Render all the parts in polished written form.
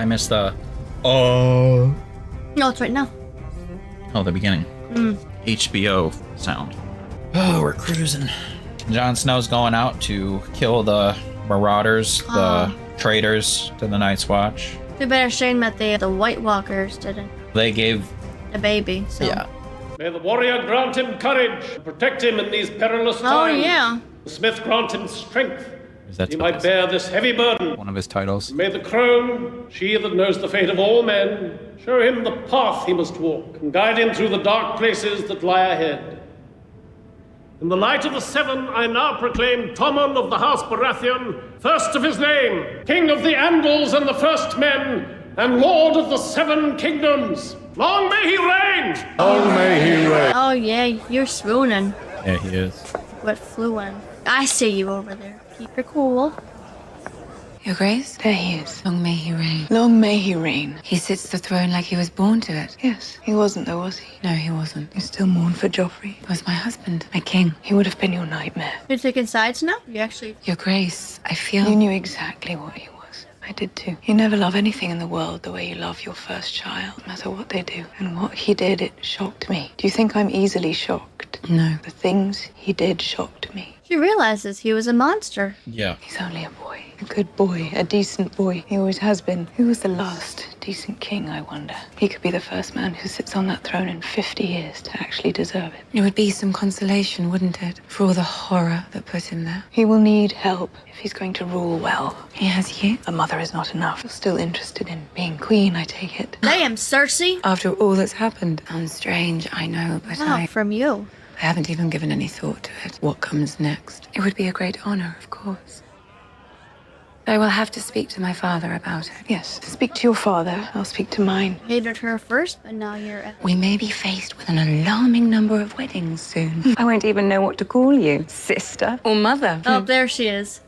I missed the oh. No, it's right now. Oh, the beginning. HBO sound. Oh, we're cruising. Jon Snow's going out to kill the marauders, the traitors to the Night's Watch. Too bad a shame that the White Walkers didn't. They gave a baby, so. Yeah. May the warrior grant him courage and protect him in these perilous times. Oh, yeah. The smith grant him strength. That he might bear this heavy burden. One of his titles. May the crone, she that knows the fate of all men, show him the path he must walk and guide him through the dark places that lie ahead. In the light of the seven, I now proclaim Tommen of the House Baratheon, first of his name, King of the Andals and the First Men, and Lord of the Seven Kingdoms. Long may he reign! Long may he reign. Oh, yeah, you're swooning. Yeah, he is. What flew in? I see you over there. Keep it cool. Your Grace? There he is. Long may he reign. Long may he reign. He sits the throne like he was born to it. Yes, he wasn't though, was he? No, he wasn't. You still mourn for Joffrey? He was my husband, my king. He would have been your nightmare. You're taking sides now? You actually... Your Grace, I feel... You knew exactly what he was. I did too. You never love anything in the world the way you love your first child, no matter what they do. And what he did, it shocked me. Do you think I'm easily shocked? No. The things he did shocked me. She realizes he was a monster. Yeah. He's only a boy. A good boy. A decent boy. He always has been. Who was the last decent king, I wonder? He could be the first man who sits on that throne in 50 years to actually deserve it. It would be some consolation, wouldn't it? For all the horror that put him there. He will need help if he's going to rule well. He has you? A mother is not enough. You're still interested in being queen, I take it. Damn, Cersei. After all that's happened. Sounds strange, I know, but Wow, from you. I haven't even given any thought to it. What comes next? It would be a great honor, of course. I will have to speak to my father about it. Yes, speak to your father. I'll speak to mine. Hated her first, but now you're at... We may be faced with an alarming number of weddings soon. I won't even know what to call you. Sister or mother. Oh, there she is.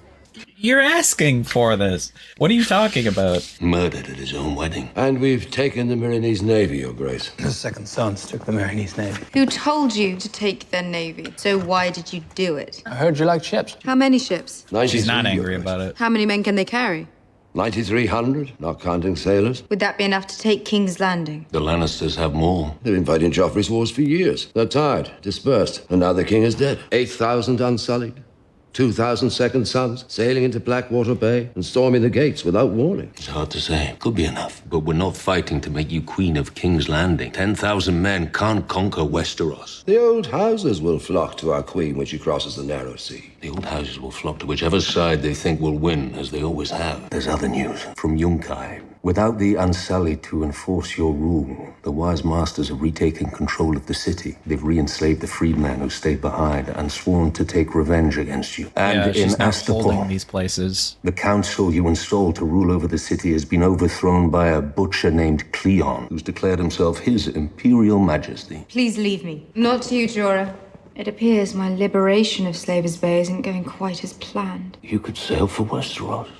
You're asking for this. What are you talking about? Murdered at his own wedding. And we've taken the Myronese Navy, Your Grace. The second sons took the Myronese Navy. Who told you to take their navy? So why did you do it? I heard you liked ships. How many ships? She's not angry about it. How many men can they carry? 9,300, not counting sailors. Would that be enough to take King's Landing? The Lannisters have more. They've been fighting Joffrey's wars for years. They're tired, dispersed, and now the king is dead. 8,000 unsullied. 2,000 second sons sailing into Blackwater Bay and storming the gates without warning. It's hard to say. Could be enough. But we're not fighting to make you queen of King's Landing. 10,000 men can't conquer Westeros. The old houses will flock to our queen when she crosses the narrow sea. The old houses will flock to whichever side they think will win, as they always have. There's other news from Yunkai. Without the Unsullied to enforce your rule, the wise masters have retaken control of the city. They've re-enslaved the freedmen who stayed behind and sworn to take revenge against you. And she's in not Astapor, holding these places. the council you installed to rule over the city has been overthrown by a butcher named Cleon, who's declared himself his imperial majesty. Please leave me. Not you, Jorah. It appears my liberation of Slavers Bay isn't going quite as planned. You could sail for Westeros.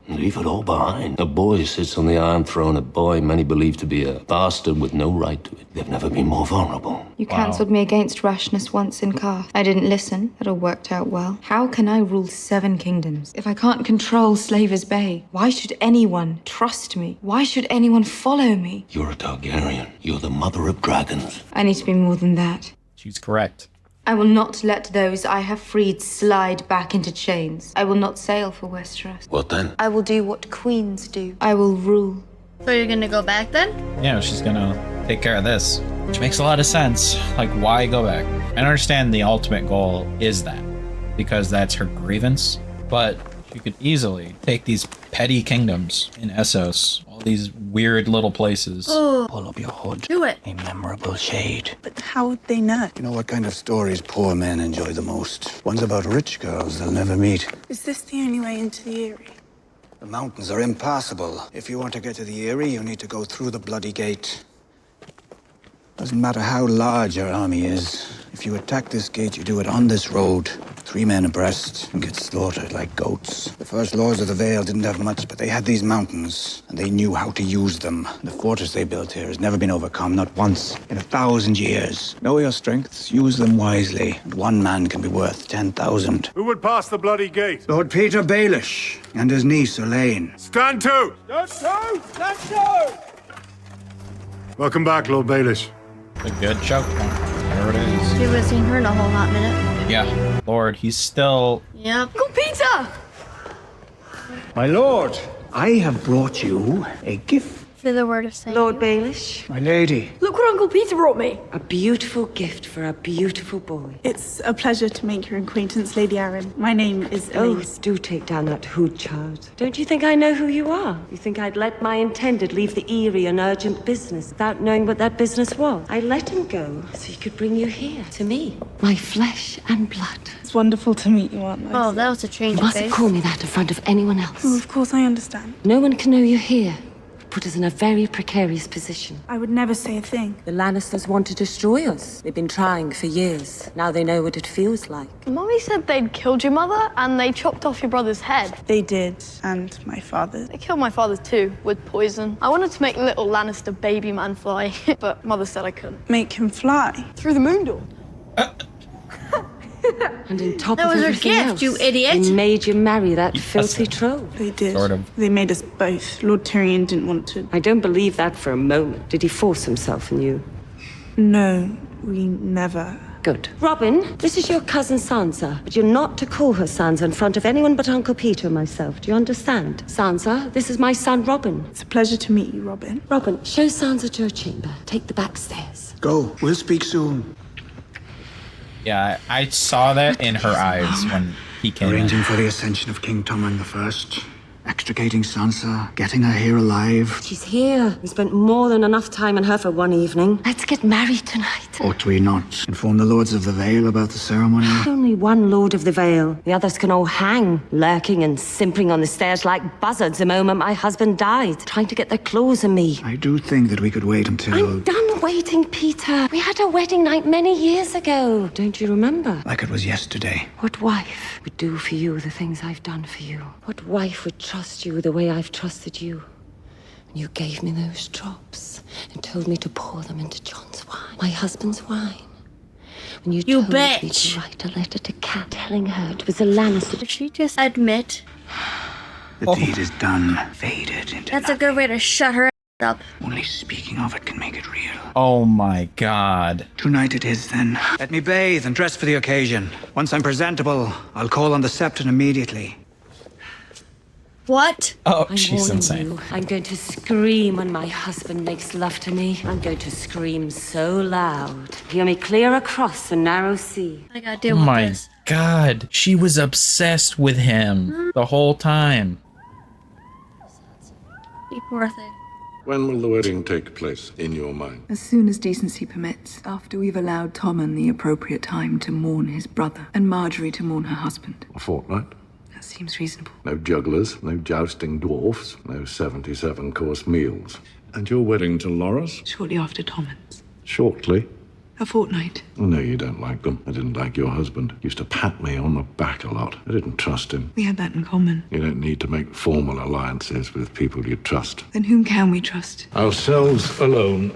Leave it all behind. A boy sits on the Iron Throne, a boy many believe to be a bastard with no right to it. They've never been more vulnerable. You cancelled me against rashness once in Karth. I didn't listen. It all worked out well. How can I rule 7 kingdoms if I can't control Slavers Bay? Why should anyone trust me? Why should anyone follow me? You're a Targaryen. You're the mother of dragons. I need to be more than that. She's correct. I will not let those I have freed slide back into chains. I will not sail for Westeros. What then? I will do what queens do. I will rule. So you're gonna go back then? Yeah, she's gonna take care of this. Which makes a lot of sense. Like, why go back? I understand the ultimate goal is that. Because that's her grievance. But she could easily take these petty kingdoms in Essos. All these weird little places. Oh, Pull up your hood. do it. A memorable shade. But how would they know? You know what kind of stories poor men enjoy the most? Ones about rich girls they'll never meet. Is this the only way into the Eyrie? The mountains are impassable. If you want to get to the Eyrie, you need to go through the Bloody Gate. Doesn't matter how large your army is. If you attack this gate, you do it on this road. 3 men abreast and get slaughtered like goats. The first lords of the Vale didn't have much, but they had these mountains, and they knew how to use them. The fortress they built here has never been overcome, not once in 1,000 years. Know your strengths, use them wisely, and 1 man can be worth 10,000. Who would pass the bloody gate? Lord Peter Baelish and his niece Elaine. Stand to! Stand to! Stand to! Welcome back, Lord Baelish. A good choke point. There it is. You haven't seen her in a whole hot minute. Yeah, Lord, he's still... Yep. Uncle Peter! My lord, I have brought you a gift. For the word of saying. Lord Baelish, My lady. Look what Uncle Peter brought me. a beautiful gift for a beautiful boy. It's a pleasure to make your acquaintance, Lady Arryn. My name is Oh, Elise. do take down that hood, child. Don't you think I know who you are? You think I'd let my intended leave the Eyrie on urgent business without knowing what that business was? I let him go so he could bring you here, to me. My flesh and blood. It's wonderful to meet you, Aunt Lysa. Oh, that was a change You of mustn't face. call me that in front of anyone else. Oh, of course, I understand. No one can know you're here. Put us in a very precarious position. I would never say a thing. The Lannisters want to destroy us. They've been trying for years. Now they know what it feels like. Mummy said they'd killed your mother and they chopped off your brother's head. They did, and my father. They killed my father too, with poison. I wanted to make little Lannister baby man fly, but Mother said I couldn't. Make him fly. Through the moon door. And on top That of was her everything gift, else, you idiot. they made you marry that filthy troll. They did. Sort of. They made us both. Lord Tyrion didn't want to. I don't believe that for a moment. Did he force himself on you? No, we never. Good. Robin, this is your cousin Sansa, but you're not to call her Sansa in front of anyone but Uncle Peter and myself. Do you understand? Sansa, this is my son Robin. It's a pleasure to meet you, Robin. Robin, show Sansa to her chamber. Take the back stairs. Go. We'll speak soon. Yeah, I saw that in her eyes when he came Arranging in. for the ascension of King Tommen I. Extricating Sansa. Getting her here alive. She's here. We spent more than enough time on her for one evening. Let's get married tonight. Ought we not inform the lords of the Vale about the ceremony? Only one Lord of the Vale. The others can all hang, lurking and simpering on the stairs like buzzards the moment my husband died, trying to get their claws on me. I do think that we could wait until... I'm done waiting, Peter. We had a wedding night many years ago. Don't you remember? Like it was yesterday. What wife would do for you the things I've done for you? What wife would trust you the way I've trusted you? And you gave me those drops and told me to pour them into Jon's wine, my husband's wine. When you told me bitch. to write a letter to Kat telling her it was a Lannister. Did she just admit? The deed is done. Faded into That's a good way to shut her up. Only speaking of it can make it real. Oh my god. Tonight it is, then. Let me bathe and dress for the occasion. Once I'm presentable, I'll call on the Septon immediately. What? Oh, I'm she's warning insane. you, I'm going to scream when my husband makes love to me. I'm going to scream so loud. Hear me clear across the narrow sea. I gotta Oh deal with my this. god. She was obsessed with him the whole time. You poor thing. When will the wedding take place, in your mind? As soon as decency permits, after we've allowed Tommen the appropriate time to mourn his brother, and Margaery to mourn her husband. A fortnight? That seems reasonable. No jugglers, no jousting dwarfs, no 77-course meals. And your wedding to Loras? Shortly after Tommen's. Shortly. A fortnight. I know you don't like them. I didn't like your husband. Used to pat me on the back a lot. I didn't trust him. We had that in common. You don't need to make formal alliances with people you trust. Then whom can we trust? Ourselves alone.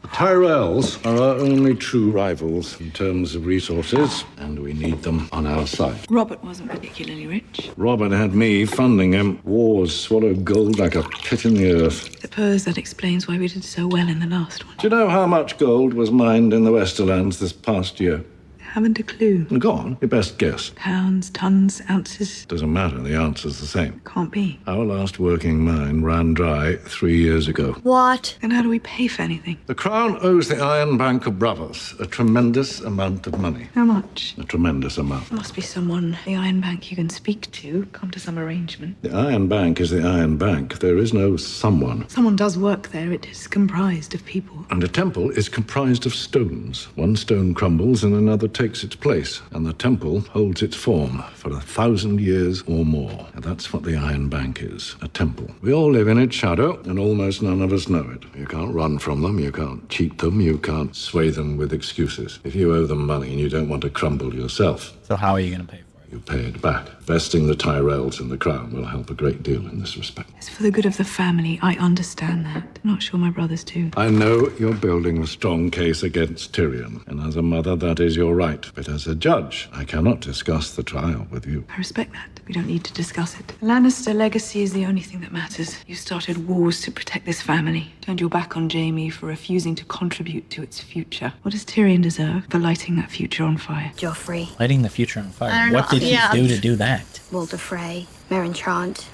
The Tyrells are our only true rivals in terms of resources, and we need them on our side. Robert wasn't particularly rich. Robert had me funding him. Wars swallow gold like a pit in the earth. Suppose that explains why we did so well in the last one. Do you know how much gold was mined in the Westerlands this past year? Haven't a clue. Go on, your best guess. Pounds, tons, ounces. Doesn't matter, the answer's the same. Can't be. Our last working mine ran dry 3 years ago. What? Then how do we pay for anything? The Crown owes the Iron Bank of Brothers a tremendous amount of money. How much? A tremendous amount. Must be someone at the Iron Bank you can speak to. Come to some arrangement. The Iron Bank is the Iron Bank. There is no someone. Someone does work there. It is comprised of people. And a temple is comprised of stones. One stone crumbles and another takes takes its place, and the temple holds its form for 1,000 years or more. And that's what the Iron Bank is, a temple. We all live in its shadow, and almost none of us know it. You can't run from them, you can't cheat them, you can't sway them with excuses. If you owe them money and you don't want to crumble yourself, So how are you going to pay for it? you pay it back. Vesting the Tyrells in the crown will help a great deal in this respect. It's for the good of the family. I understand that. I'm not sure my brothers do. I know you're building a strong case against Tyrion, and as a mother, that is your right. But as a judge, I cannot discuss the trial with you. I respect that. We don't need to discuss it. The Lannister legacy is the only thing that matters. You started wars to protect this family. Turned your back on Jaime for refusing to contribute to its future. What does Tyrion deserve for lighting that future on fire? Joffrey, Lighting the future on fire. I don't What know, did he yeah. do to do that? Walder Frey, Meryn Trant,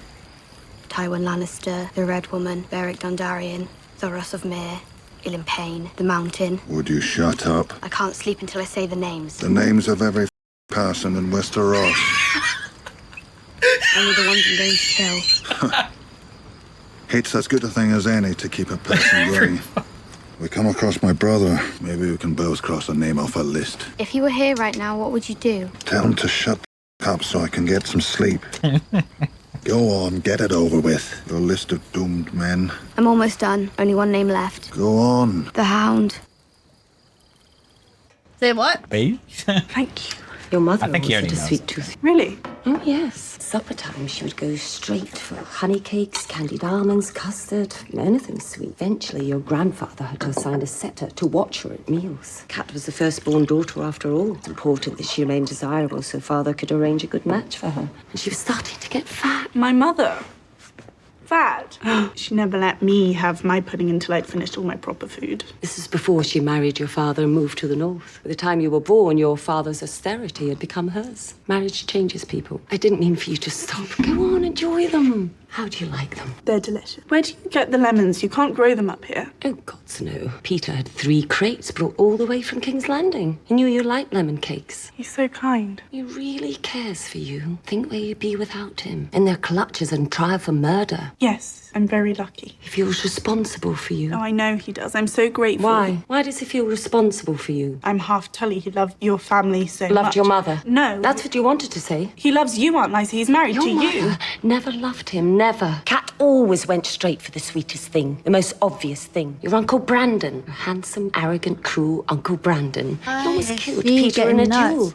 Tywin Lannister, the Red Woman, Beric Dondarrion, Thoros of Myr, Ilyn Payne, the Mountain. Would you shut up? I can't sleep until I say the names. The names of every person in Westeros. Only the ones I'm going to kill. It's as good a thing as any to keep a person going. We come across my brother. Maybe we can both cross a name off a list. If you were here right now, what would you do? Tell him to shut the up so I can get some sleep. Go on, get it over with. Your list of doomed men. I'm almost done. Only one name left. Go on. The Hound. Say what? Babe? Thank you. Your mother I think he always already had a knows sweet tooth. Really? Oh, yes. Supper time, she would go straight for honey cakes, candied almonds, custard, anything sweet. Eventually, your grandfather had to assign a setter to watch her at meals. Kat was the firstborn daughter, after all. It's important that she remained desirable so father could arrange a good match for her. And she was starting to get fat. My mother. Fat. She never let me have my pudding until I'd finished all my proper food. This is before she married your father and moved to the north. By the time you were born, your father's austerity had become hers. Marriage changes people. I didn't mean for you to stop. Go on, enjoy them. How do you like them? They're delicious. Where do you get the lemons? You can't grow them up here. Oh, gods no. Peter had 3 crates brought all the way from King's Landing. He knew you liked lemon cakes. He's so kind. He really cares for you. Think where you'd be without him. In their clutches and trial for murder. Yes, I'm very lucky. He feels responsible for you. Oh, I know he does. I'm so grateful. Why? Why does he feel responsible for you? I'm half Tully. He loved your family so much. Loved your mother? No. That's what you wanted to say. He loves you, Aunt Lysa. He's married Your to you. mother never loved him, never. Kat always went straight for the sweetest thing, the most obvious thing. Your Uncle Brandon, your handsome, arrogant, cruel Uncle Brandon. He almost killed Peter in a duel.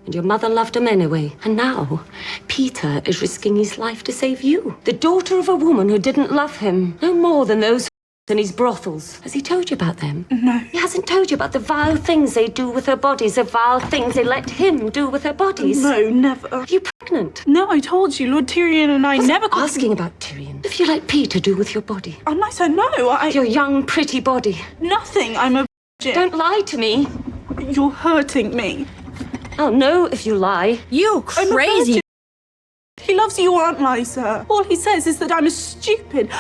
And your mother loved him anyway. And now, Peter is risking his life to save you. The daughter of a woman who didn't love him. No more than those in his brothels. Has he told you about them? No. He hasn't told you about the vile things they do with their bodies, the vile things they let him do with their bodies. No, never. Are you pregnant? No, I told you, Lord Tyrion and I never... asking about Tyrion. If you let Peter do with your body. Aunt Lysa, no, Your young, pretty body. Nothing, I'm a virgin. Don't lie to me. You're hurting me. I'll know if you lie. You crazy. He loves you, Aunt Lysa. All he says is that I'm a stupid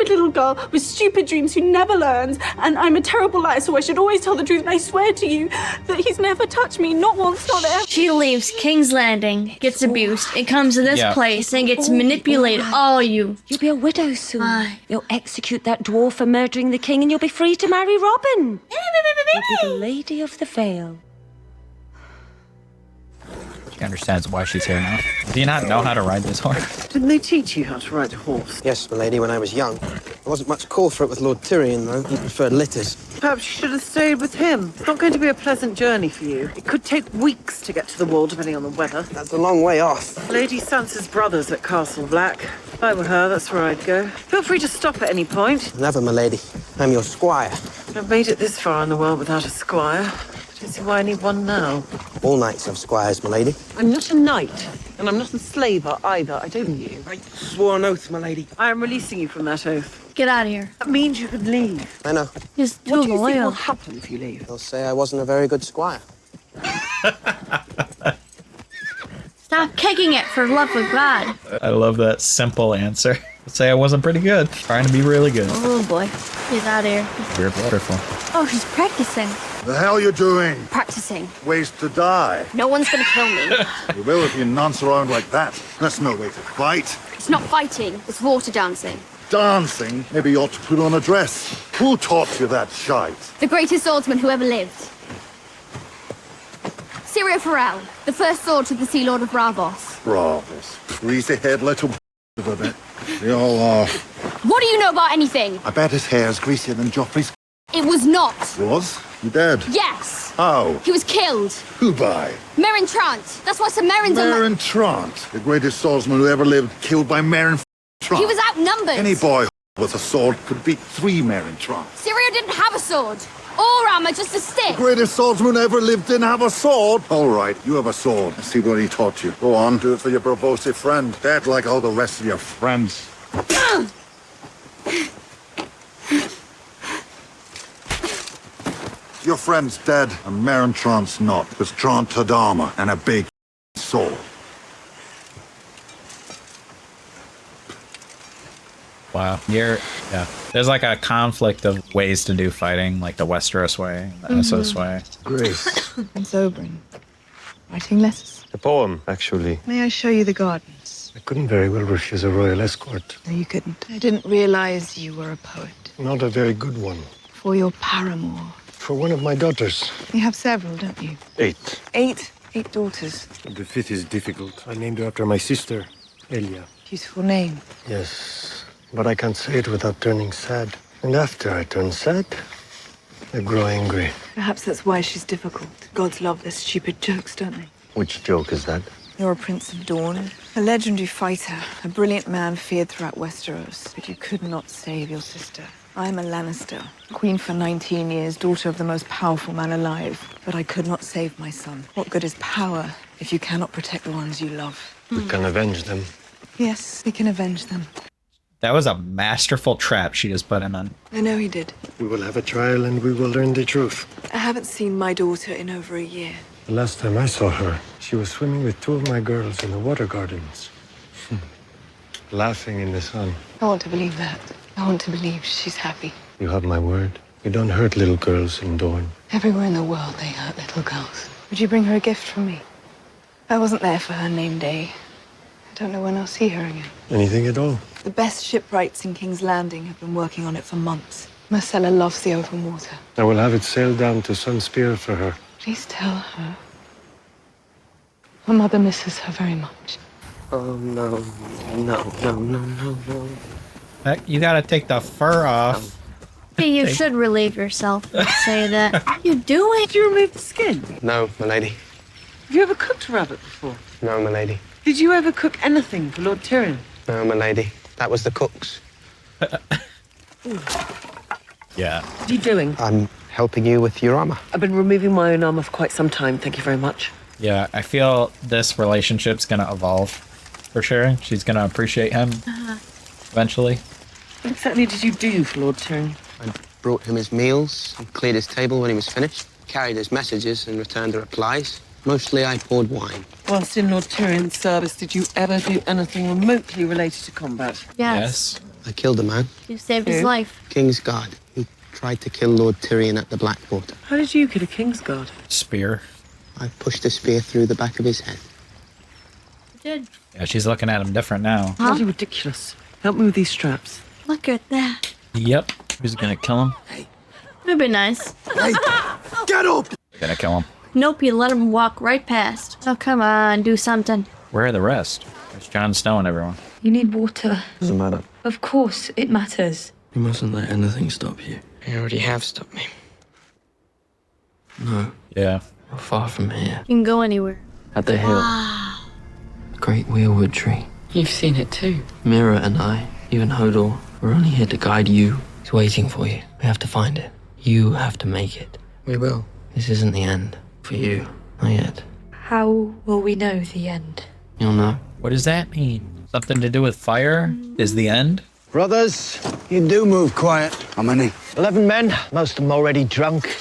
little girl with stupid dreams who never learns, and I'm a terrible liar, so I should always tell the truth, and I swear to you that he's never touched me, not once, not ever. She leaves King's Landing, gets abused, and comes to this place and gets manipulated. All you. You'll be a widow soon. You'll execute that dwarf for murdering the king, and you'll be free to marry Robin. You'll be the Lady of the Vale. She understands why she's here now. Do you not know how to ride this horse? Didn't they teach you how to ride a horse? Yes, milady, when I was young. There wasn't much call for it with Lord Tyrion, though. He preferred litters. Perhaps you should have stayed with him. It's not going to be a pleasant journey for you. It could take weeks to get to the wall, depending on the weather. That's a long way off. Lady Sansa's brother's at Castle Black. If I were her, that's where I'd go. Feel free to stop at any point. Never, milady. I'm your squire. I've made it this far in the world without a squire. I don't see why I need one now. All knights have squires, milady. I'm not a knight, and I'm not a slaver either. I don't you. I swore an oath, milady. I am releasing you from that oath. Get out of here. That means you can leave. I know. He's too What do you think will loyal. happen if you leave? They'll say I wasn't a very good squire. Stop kicking it for love of God. I love that simple answer. I'd say I wasn't pretty good. Trying to be really good. Oh boy. Get out of here. We're wonderful. Oh, she's practicing. The hell you doing? Practicing. Ways to die. No one's gonna kill me. You will if you nonce around like that. That's no way to fight. It's not fighting, it's water dancing. Dancing? Maybe you ought to put on a dress. Who taught you that shite? The greatest swordsman who ever lived. Syria Farrell, the first sword to the Sea Lord of Bravos. Bravos. Greasy-haired little of a bit. They all are. What do you know about anything? I bet his hair's greasier than Joffrey's. It was not. Was? You dead? Yes. How? He was killed. Who by? Meryn Trant. That's why Sir Meryn's on Meryn Trant, the greatest swordsman who ever lived, killed by Meryn Trant. He was outnumbered. Any boy with a sword could beat 3 Meryn Trant. Syria didn't have a sword. Or armor, just a stick. The greatest swordsman who ever lived didn't have a sword. All right, you have a sword. Let's see what he taught you. Go on, do it for your provosive friend. Dead like all the rest of your friends. Your friend's dead, and Meryn Trant's not, because Trant had armor and a big sword. Wow. Yeah. There's like a conflict of ways to do fighting, like the Westeros way, the Essos way. Grace. It's Oberyn. Writing letters. A poem, actually. May I show you the gardens? I couldn't very well refuse a royal escort. No, you couldn't. I didn't realize you were a poet. Not a very good one. For your paramour. For one of my daughters. You have several, don't you? 8. 8? 8 daughters. The 5th is difficult. I named her after my sister, Elia. Beautiful name. Yes, but I can't say it without turning sad. And after I turn sad, I grow angry. Perhaps that's why she's difficult. Gods love their stupid jokes, don't they? Which joke is that? You're a Prince of Dawn, a legendary fighter, a brilliant man feared throughout Westeros, but you could not save your sister. I'm a Lannister, queen for 19 years, daughter of the most powerful man alive, but I could not save my son. What good is power if you cannot protect the ones you love? We can avenge them. Yes, we can avenge them. That was a masterful trap she just put him in. I know he did. We will have a trial and we will learn the truth. I haven't seen my daughter in over a year. The last time I saw her, she was swimming with 2 of my girls in the water gardens. Laughing in the sun. I want to believe that. I want to believe she's happy. You have my word. We don't hurt little girls in Dorne. Everywhere in the world they hurt little girls. Would you bring her a gift from me? I wasn't there for her name day. I don't know when I'll see her again. Anything at all? The best shipwrights in King's Landing have been working on it for months. Marcella loves the open water. I will have it sailed down to Sunspear for her. Please tell her. My mother misses her very much. Oh, no. You gotta take the fur off. Hey, you should relieve yourself and say that. What are you doing? Did you remove the skin? No, milady. Have you ever cooked rabbit before? No, milady. Did you ever cook anything for Lord Tyrion? No, milady. That was the cook's. Yeah. What are you doing? I'm helping you with your armor. I've been removing my own armor for quite some time. Thank you very much. Yeah, I feel this relationship's gonna evolve for sure. She's gonna appreciate him eventually. What exactly did you do for Lord Tyrion? I brought him his meals and cleared his table when he was finished, carried his messages and returned the replies. Mostly I poured wine. Whilst in Lord Tyrion's service, did you ever do anything remotely related to combat? Yes. I killed a man. You saved his Who? life. King's Guard. He tried to kill Lord Tyrion at the Blackwater. How did you kill a Kingsguard? Spear. I pushed a spear through the back of his head. You did. Yeah, she's looking at him different now. Bloody ridiculous. Help me with these straps. Look at that. Yep. Who's gonna kill him? It'd be nice. Hey, get up! Gonna kill him. Nope, you let him walk right past. Oh, come on, do something. Where are the rest? There's Jon Snow and everyone. You need water. Doesn't matter. Of course, it matters. You mustn't let anything stop you. You already have stopped me. No. Yeah. You're far from here. You can go anywhere. At the hill. Great Weirwood tree. You've seen it too. Mira and I, even Hodor, we're only here to guide you. It's waiting for you. We have to find it. You have to make it. We will. This isn't the end. For you. Not yet. How will we know the end? You'll know. What does that mean? Something to do with fire? Is the end? Brothers, you do move quiet. How many? 11 men, most of them already drunk.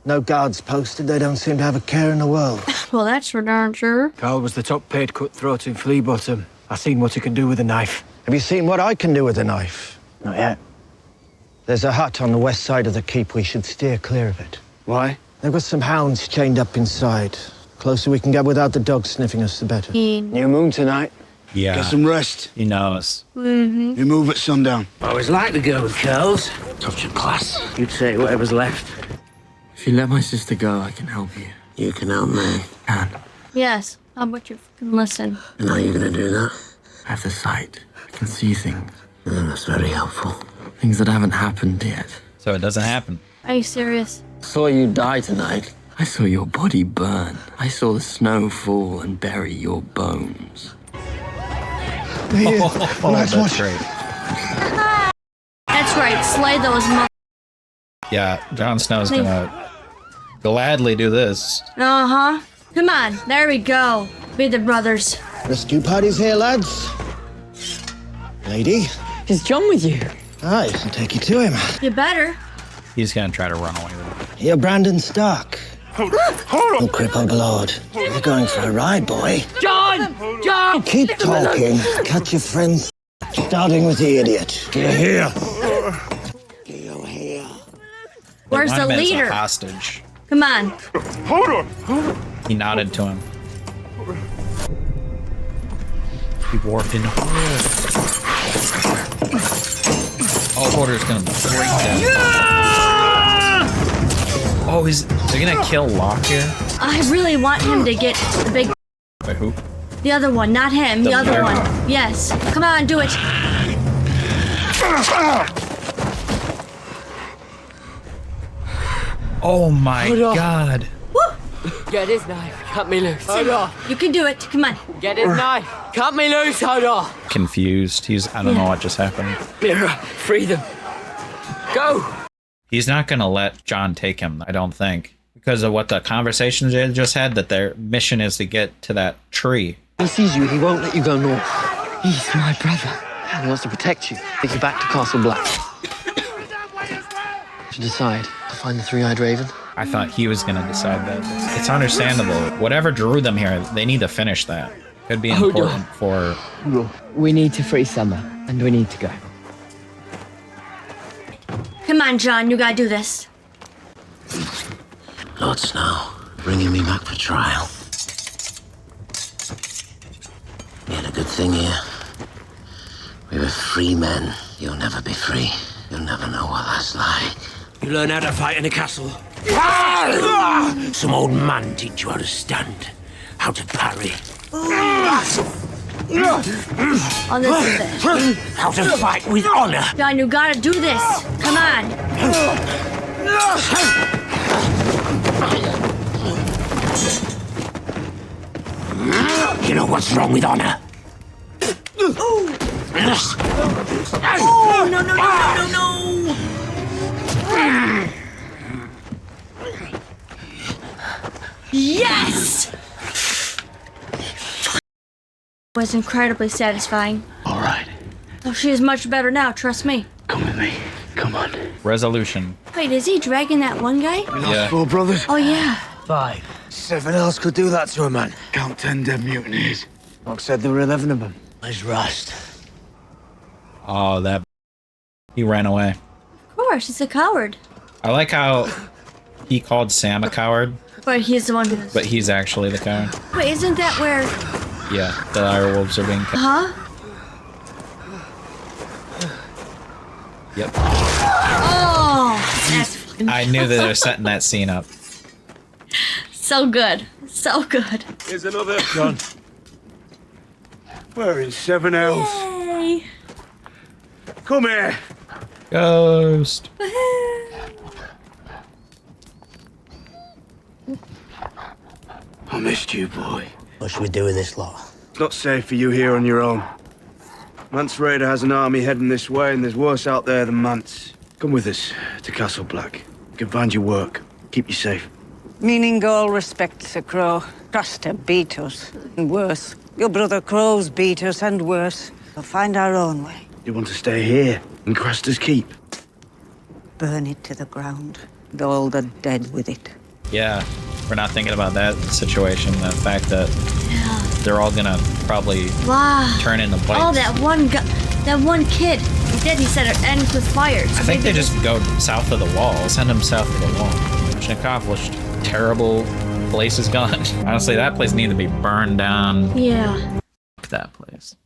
No guards posted. They don't seem to have a care in the world. Well, that's for darn sure. Carl was the top-paid cutthroat in Flea Bottom. I've seen what he can do with a knife. Have you seen what I can do with a knife? Not yet. There's a hut on the west side of the keep. We should steer clear of it. Why? They've got some hounds chained up inside. Closer we can get without the dogs sniffing us, the better. New moon tonight. Yeah. Get some rest. He knows. Mm-hmm. You move at sundown. I always like the girl with curls. Such a class. You'd say whatever's left. If you let my sister go, I can help you. You can help me. Yes. How about you fucking listen? And how are you gonna do that? I have the sight. I can see things. That's very helpful. Things that haven't happened yet. So it doesn't happen. Are you serious? Saw you die tonight. I saw your body burn. I saw the snow fall and bury your bones. That's great. That's right. Slay those Yeah, Jon Snow's gonna gladly do this. Uh-huh. Come on. There we go. Be the brothers. Rescue party's here, lads. Lady? Is Jon with you? Aye, I'll take you to him. You better. He's gonna try to run away with it. Here, Brandon Stark. Oh, crippled lord. You're going for a ride, boy. Jon! Jon! Keep talking. Catch your friends. Starting with the idiot. Get here. Where's They the want him as a leader? hostage. Come on. Hold on. He nodded to him. He warped into Oh, Porter's gonna break down. Oh, is he gonna kill Locke here? I really want him to get the big... Wait, who? The other one, not him. The other leader? one. Yes. Come on, do it. Oh my god. Get his knife. Cut me loose. You can do it. Come on. Get his knife. Cut me loose, Hodor. Confused. I don't know what just happened. Mira, free them. Go. He's not gonna let Jon take him, I don't think. Because of what the conversations they just had, that their mission is to get to that tree. He sees you, he won't let you go north. He's my brother. And he wants to protect you. Take you back to Castle Black. To decide to find the three-eyed raven. I thought he was gonna decide that. It's understandable. Whatever drew them here, they need to finish that. Could be important for... We need to free Summer, and we need to go. Come on, Jon. You gotta do this. Lord Snow, bringing me back for trial. We had a good thing here. We were free men. You'll never be free. You'll never know what that's like. You learn how to fight in a castle. Some old man teach you how to stand, how to parry. Oh, this is it. How to fight with honor. Jon, you gotta do this. Come on. You know what's wrong with honor? Oh, no, no, no, no, no, no. Yes! Was incredibly satisfying. All right. Oh, she is much better now, trust me. Come with me. Come on. Resolution. Wait, is he dragging that one guy? Yeah. 4 brothers. Oh, yeah. 5. 7 else could do that to a man. Count 10 dead mutineers. Locke said there were 11 of them. Where's Rust? Oh, that... He ran away. Of course, he's a coward. I like how he called Sam a coward, But he's the one who's... but he's actually the coward. Wait, isn't that where... Yeah, the direwolves are being killed. Huh? Yep. Oh! That's fucking I knew that they were setting that scene up. so good. So good. Here's another. Jon. We're in 7 elves. Hey. Come here. Ghost. I missed you, boy. What should we do with this lot? It's not safe for you here on your own. Mance Raider has an army heading this way, and there's worse out there than Mance. Come with us to Castle Black. You can find your work. Keep you safe. Meaning all respect, Sir Crow. Craster beat us, and worse. Your brother Crows beat us, and worse. We'll find our own way. You want to stay here, in Craster's Keep? Burn it to the ground, and all the dead with it. Yeah, we're not thinking about that situation. The fact that they're all gonna probably turn into plates. Oh, that one kid. He did. He said it ends with fire. So I think they just go south of the wall. Send them south of the wall. Mission accomplished. Terrible place is gone. Honestly, that place needs to be burned down. Yeah. That place.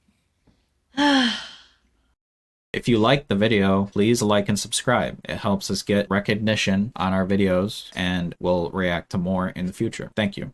If you liked the video, please like and subscribe. It helps us get recognition on our videos, and we'll react to more in the future. Thank you.